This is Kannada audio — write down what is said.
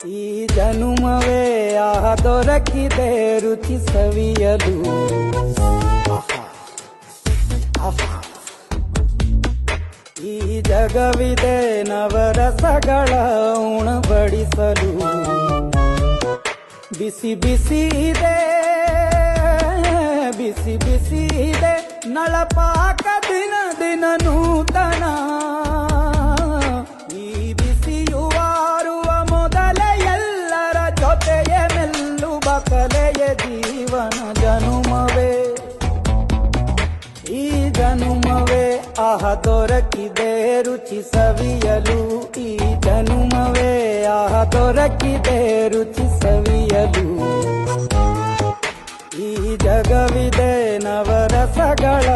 ಈ ಜನುಮವೇ ಆಹ ದೊರಕಿದೆ ರುಚಿ ಸವಿಯಲು. ಈ ಜಗವಿದೆ ನವರಸಗಳ ಉಣಬಡಿಸಲು. ಬಿಸಿ ಬಿಸಿ ಇದೆ, ಬಿಸಿ ಬಿಸಿ ಇದೆ ನಳಪಾಕ ದಿನ ದಿನ ನೂತನ. ಈ ಬಿಸಿಯುವಾರುವ ಮೊದಲೇ ಎಲ್ಲರ ಜೊತೆಯೇ ಮೆಲ್ಲುವ ಕಲೆಯ ಜೀವನ ಜನುಮವೇ. ಈ ಜನುಮವೇ ಆಹ ದೊರಕಿದೆ ರುಚಿ ಸವಿಯಲು. ಈ ಜನುಮವೇ ಆಹ ದೊರಕಿದೆ ರುಚಿ ಸವಿಯಲು. ಈ ಜಗವಿದೆ ನವರಸಗಳ